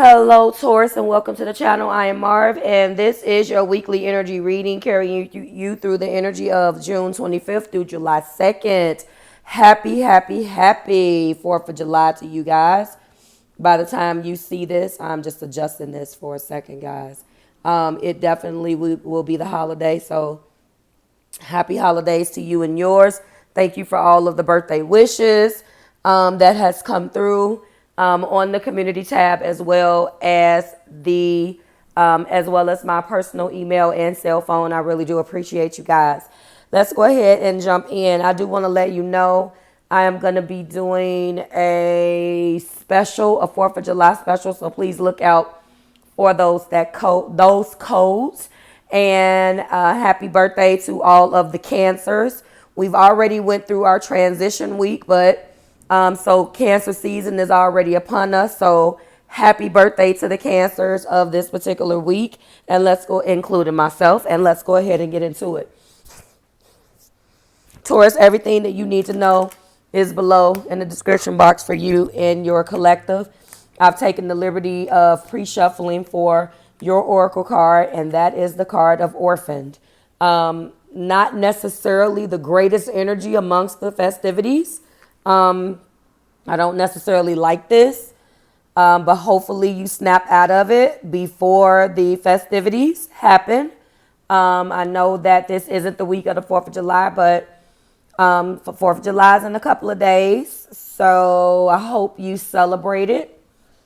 Hello, Taurus, and welcome to the channel. I am Marv, and this is your weekly energy reading, carrying you through the energy of June 25th through July 2nd. Happy 4th of July to you guys. By the time you see this, I'm just adjusting this for a second, guys. It definitely will be the holiday, so happy holidays to you and yours. Thank you for all of the birthday wishes that has come through. On the community tab, as well as my personal email and cell phone. I really do appreciate you guys. Let's go ahead and jump in. I do want to let you know I am going to be doing a 4th of July special, so please look out for those codes. And happy birthday to all of the Cancers. We've already went through our transition week, but so Cancer season is already upon us. So happy birthday to the Cancers of this particular week. And let's go, including myself, and let's go ahead and get into it. Taurus, everything that you need to know is below in the description box for you and your collective. I've taken the liberty of pre-shuffling for your oracle card, and that is the card of Orphaned. Not necessarily the greatest energy amongst the festivities. I don't necessarily like this, but hopefully you snap out of it before the festivities happen. I know that this isn't the week of the 4th of July, but for 4th of July is in a couple of days. So I hope you celebrate it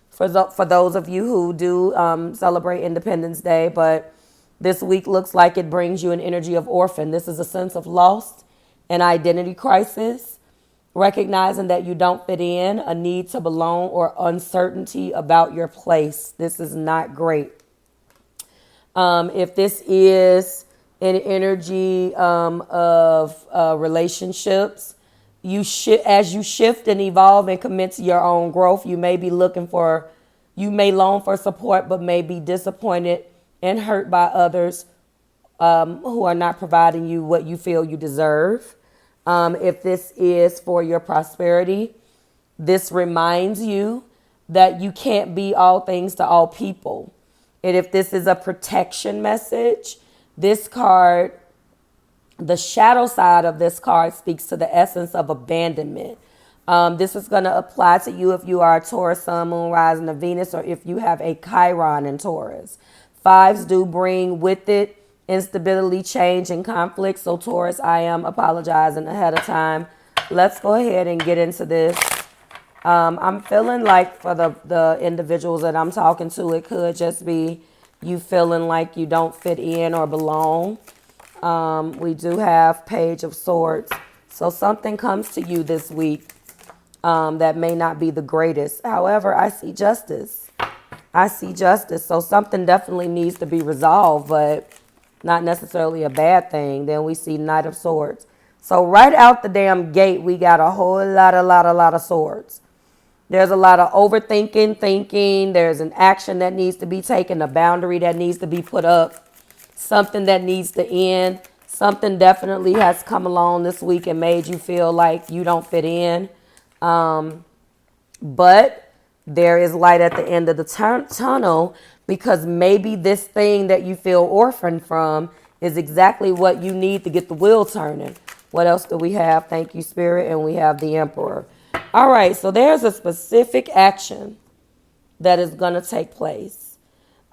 for those of you who do celebrate Independence Day. But this week looks like it brings you an energy of orphan. This is a sense of loss, an identity crisis, recognizing that you don't fit in, a need to belong, or uncertainty about your place. This is not great. If this is an energy of relationships, as you shift and evolve and commit to your own growth, you may long for support, but may be disappointed and hurt by others who are not providing you what you feel you deserve. If this is for your prosperity, this reminds you that you can't be all things to all people. And if this is a protection message, this card, the shadow side of this card speaks to the essence of abandonment. This is going to apply to you if you are a Taurus, Sun, Moon, Rising, or Venus, or if you have a Chiron in Taurus. Fives do bring with it instability, change, and conflict. So Taurus, I am apologizing ahead of time. Let's go ahead and get into this. I'm feeling like for the individuals that I'm talking to, it could just be you feeling like you don't fit in or belong. We do have Page of Swords. So something comes to you this week that may not be the greatest. However, I see justice. So something definitely needs to be resolved, but not necessarily a bad thing. Then we see Knight of Swords. So right out the damn gate, we got a whole lot of swords. There's a lot of overthinking, thinking. There's an action that needs to be taken, a boundary that needs to be put up, something that needs to end. Something definitely has come along this week and made you feel like you don't fit in. But there is light at the end of the tunnel, because maybe this thing that you feel orphaned from is exactly what you need to get the wheel turning. What else do we have? Thank you, Spirit. And we have the Emperor. All right, so there's a specific action that is going to take place.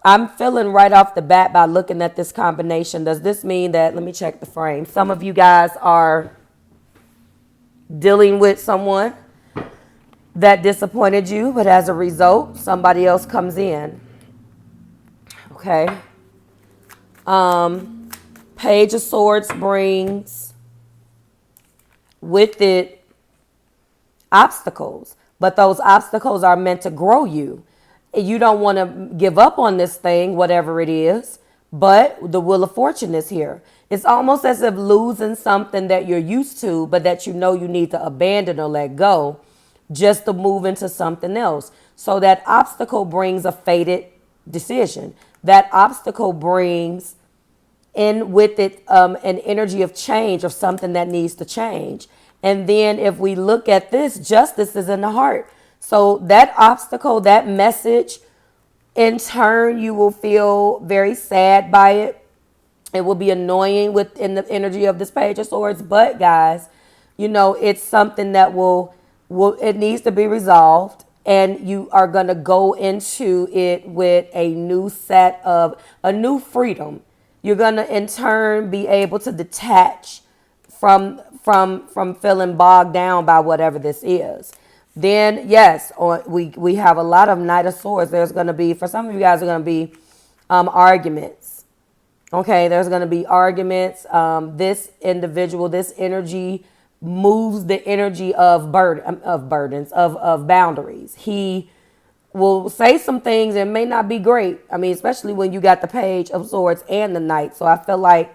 I'm feeling right off the bat by looking at this combination. Does this mean that, let me check the frame. Some of you guys are dealing with someone that disappointed you, but as a result, somebody else comes in. Okay. Page of Swords brings with it obstacles, but those obstacles are meant to grow you. You don't want to give up on this thing, whatever it is, but the Wheel of Fortune is here. It's almost as if losing something that you're used to, but that you know you need to abandon or let go, just to move into something else. So that obstacle brings a fated decision. That obstacle brings in with it an energy of change, of something that needs to change. And then if we look at this, justice is in the heart. So that obstacle, that message In turn, you will feel very sad by it. It will be annoying within the energy of this Page of Swords. But guys, you know, it's something that will it needs to be resolved. And you are going to go into it with a new set of, a new freedom. You're going to in turn be able to detach from feeling bogged down by whatever this is. Then yes, we have a lot of Knight of Swords. There's going to be, for some of you guys, are going to be arguments. Okay, there's going to be arguments. This individual, this energy moves the energy of burdens, of boundaries. He will say some things and may not be great. I mean, especially when you got the Page of Swords and the Knight. So I feel like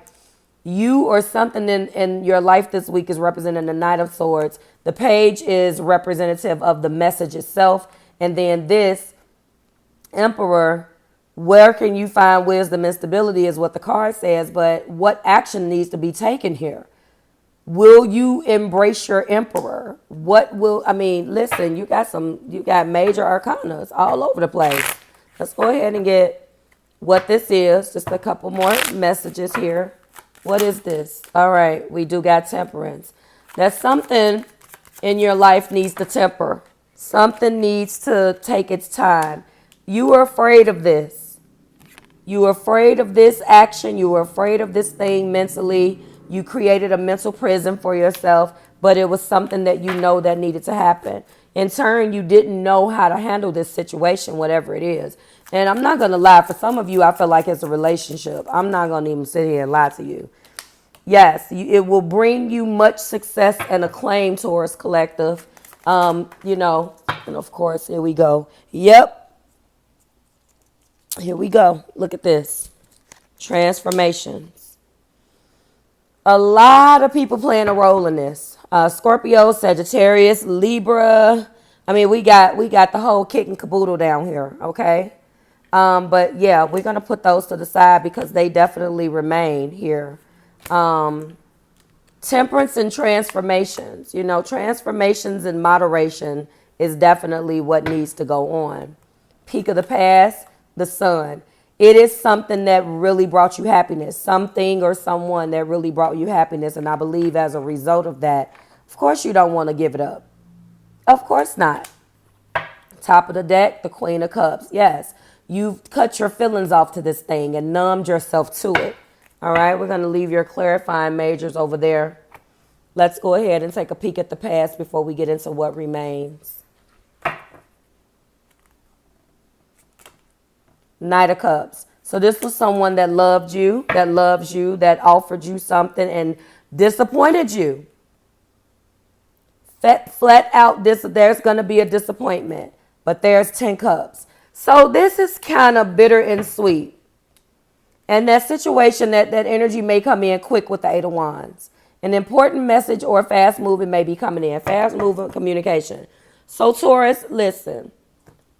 you or something in your life this week is representing the Knight of Swords. The Page is representative of the message itself. And then this Emperor, where can you find wisdom and stability is what the card says. But what action needs to be taken here? Will you embrace your Emperor? What will, I mean, listen, you got major arcanas all over the place. Let's go ahead and get what this is. Just a couple more messages here. What is this? All right, we do got temperance. That's something in your life needs to temper. Something needs to take its time. You are afraid of this. You are afraid of this action. You are afraid of this thing mentally. You created a mental prison for yourself, but it was something that you know that needed to happen. In turn, you didn't know how to handle this situation, whatever it is. And I'm not going to lie. For some of you, I feel like it's a relationship. I'm not going to even sit here and lie to you. Yes, it will bring you much success and acclaim, Taurus Collective. You know, and of course, here we go. Yep. Here we go. Look at this. Transformations. A lot of people playing a role in this. Scorpio, Sagittarius, Libra. I mean, we got the whole kit and caboodle down here, okay? But yeah, we're going to put those to the side because they definitely remain here. Temperance and transformations. You know, transformations and moderation is definitely what needs to go on. Peak of the past, the sun. It is something that really brought you happiness. Something or someone that really brought you happiness. And I believe as a result of that, of course you don't want to give it up. Of course not. Top of the deck, the Queen of Cups. Yes, you've cut your feelings off to this thing and numbed yourself to it. All right, we're going to leave your clarifying majors over there. Let's go ahead and take a peek at the past before we get into what remains. Knight of Cups. So this was someone that loved you, that loves you, that offered you something and disappointed you. Flat out, there's going to be a disappointment. But there's 10 cups. So this is kind of bitter and sweet. And that situation, that energy may come in quick with the 8 of Wands. An important message or fast moving may be coming in. Fast moving communication. So Taurus, listen.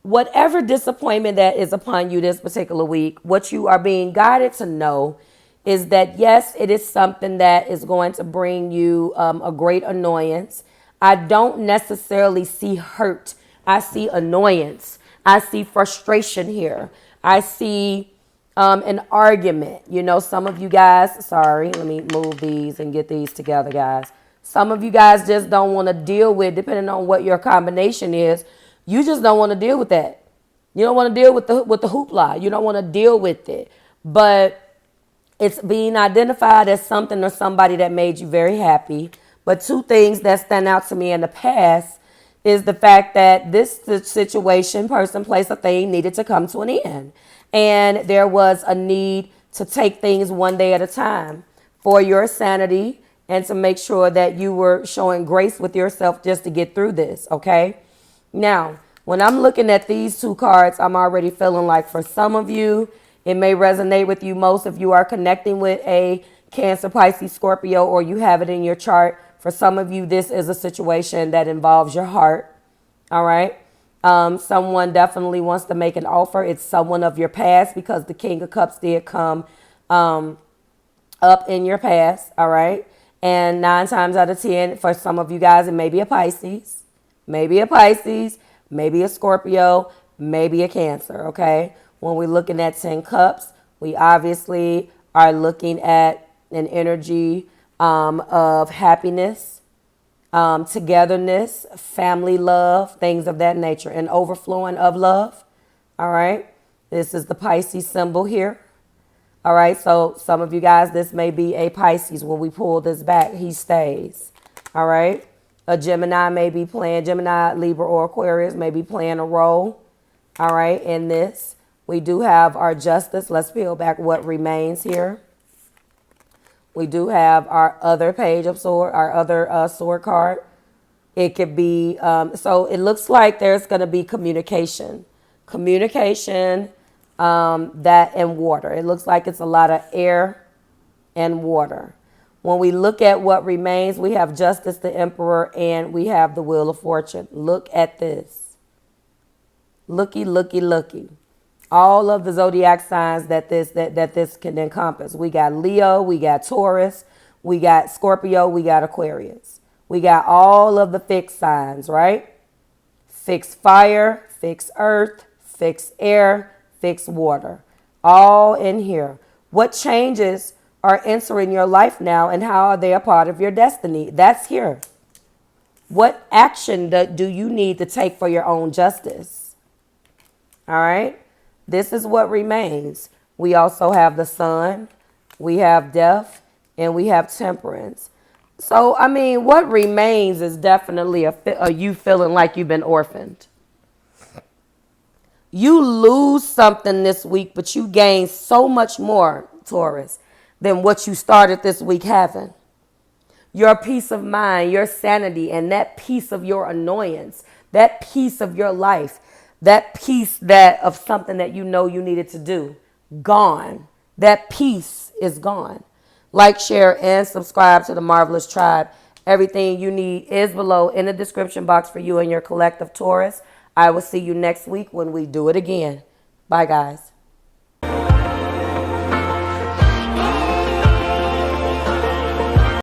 Whatever disappointment that is upon you this particular week, what you are being guided to know is that, yes, it is something that is going to bring you a great annoyance. I don't necessarily see hurt. I see annoyance. I see frustration here. I see an argument. You know, some of you guys, sorry, let me move these and get these together, guys. Some of you guys just don't want to deal with, depending on what your combination is, you just don't want to deal with that. You don't want to deal with the hoopla. You don't want to deal with it. But it's being identified as something or somebody that made you very happy. But two things that stand out to me in the past is the fact that this situation, person, place, or thing needed to come to an end. And there was a need to take things one day at a time for your sanity and to make sure that you were showing grace with yourself just to get through this, okay? Now, when I'm looking at these two cards, I'm already feeling like for some of you, it may resonate with you most if you are connecting with a Cancer, Pisces, Scorpio, or you have it in your chart. For some of you, this is a situation that involves your heart, all right? Someone definitely wants to make an offer. It's someone of your past because the King of Cups did come up in your past, all right? And 9 times out of 10, for some of you guys, it may be a Pisces, maybe a Scorpio, maybe a Cancer, okay? When we're looking at 10 cups, we obviously are looking at an energy of happiness, togetherness, family love, things of that nature, and overflowing of love. All right. This is the Pisces symbol here. All right. So some of you guys, this may be a Pisces. When we pull this back, he stays. All right. A Gemini may be playing, Gemini, Libra, or Aquarius may be playing a role. All right. In this, we do have our Justice. Let's peel back what remains here. We do have our other Page of Swords, our other Sword card. It could be, so it looks like there's going to be communication. Communication, that and water. It looks like it's a lot of air and water. When we look at what remains, we have Justice, the Emperor, and we have the Wheel of Fortune. Look at this. Looky, looky, looky. All of the zodiac signs that this can encompass. We got Leo, we got Taurus, we got Scorpio, we got Aquarius. We got all of the fixed signs, right? Fixed fire, fixed earth, fixed air, fixed water. All in here. What changes are entering your life now, and how are they a part of your destiny? That's here. What action do you need to take for your own justice? All right. This is what remains. We also have the Sun, we have Death, and we have Temperance. So, I mean, what remains is definitely a you feeling like you've been orphaned. You lose something this week, but you gain so much more, Taurus, than what you started this week having. Your peace of mind, your sanity, and that piece of your annoyance, that piece of your life, that piece that of something that you know you needed to do, gone. That piece is gone. Like, share, and subscribe to the Marvelous Tribe. Everything you need is below in the description box for you and your collective, Taurus. I will see you next week when we do it again. Bye, guys.